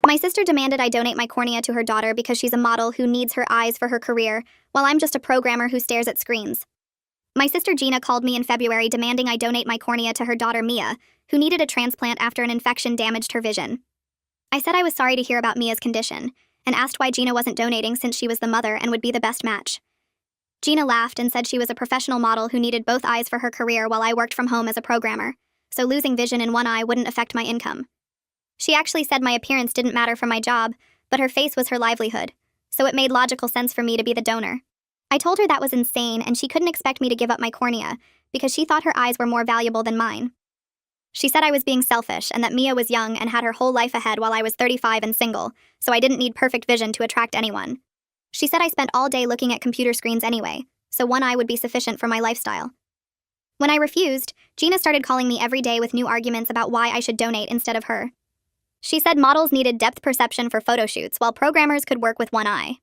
My sister demanded I donate my cornea to her daughter because she's a model who needs her eyes for her career, while I'm just a programmer who stares at screens. My sister Gina called me in February demanding I donate my cornea to her daughter Mia, who needed a transplant after an infection damaged her vision. I said I was sorry to hear about Mia's condition, and asked why Gina wasn't donating since she was the mother and would be the best match. Gina laughed and said she was a professional model who needed both eyes for her career while I worked from home as a programmer, so losing vision in one eye wouldn't affect my income. She actually said my appearance didn't matter for my job, but her face was her livelihood, so it made logical sense for me to be the donor. I told her that was insane and she couldn't expect me to give up my cornea because she thought her eyes were more valuable than mine. She said I was being selfish and that Mia was young and had her whole life ahead while I was 35 and single, so I didn't need perfect vision to attract anyone. She said I spent all day looking at computer screens anyway, so one eye would be sufficient for my lifestyle. When I refused, Gina started calling me every day with new arguments about why I should donate instead of her. She said models needed depth perception for photo shoots while programmers could work with one eye.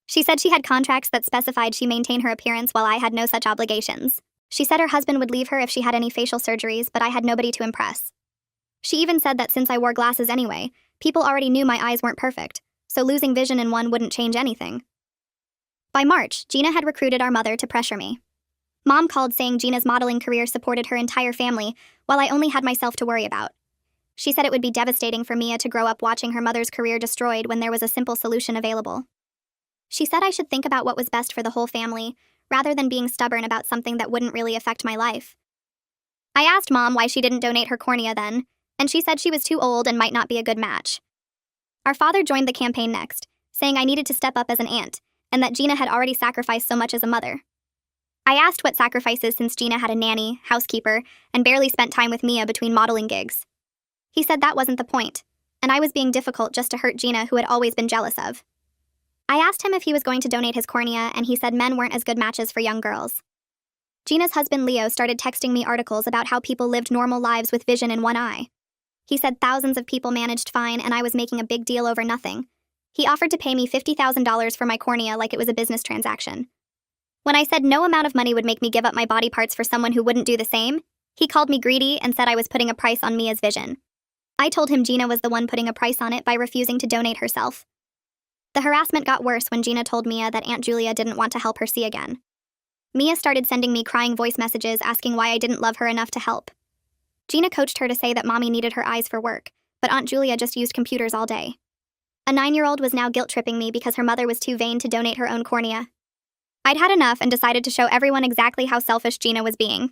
She said she had contracts that specified she maintain her appearance while I had no such obligations. She said her husband would leave her if she had any facial surgeries, but I had nobody to impress. She even said that since I wore glasses anyway, people already knew my eyes weren't perfect, so losing vision in one wouldn't change anything. By March, Gina had recruited our mother to pressure me. Mom called saying Gina's modeling career supported her entire family, while I only had myself to worry about. She said it would be devastating for Mia to grow up watching her mother's career destroyed when there was a simple solution available. She said I should think about what was best for the whole family, rather than being stubborn about something that wouldn't really affect my life. I asked Mom why she didn't donate her cornea then, and she said she was too old and might not be a good match. Our father joined the campaign next, saying I needed to step up as an aunt, and that Gina had already sacrificed so much as a mother. I asked what sacrifices since Gina had a nanny, housekeeper, and barely spent time with Mia between modeling gigs. He said that wasn't the point, and I was being difficult just to hurt Gina, who had always been jealous of. I asked him if he was going to donate his cornea, and he said men weren't as good matches for young girls. Gina's husband Leo started texting me articles about how people lived normal lives with vision in one eye. He said thousands of people managed fine and I was making a big deal over nothing. He offered to pay me $50,000 for my cornea like it was a business transaction. When I said no amount of money would make me give up my body parts for someone who wouldn't do the same, he called me greedy and said I was putting a price on Mia's vision. I told him Gina was the one putting a price on it by refusing to donate herself. The harassment got worse when Gina told Mia that Aunt Julia didn't want to help her see again. Mia started sending me crying voice messages asking why I didn't love her enough to help. Gina coached her to say that Mommy needed her eyes for work, but Aunt Julia just used computers all day. A 9-year-old was now guilt-tripping me because her mother was too vain to donate her own cornea. I'd had enough and decided to show everyone exactly how selfish Gina was being.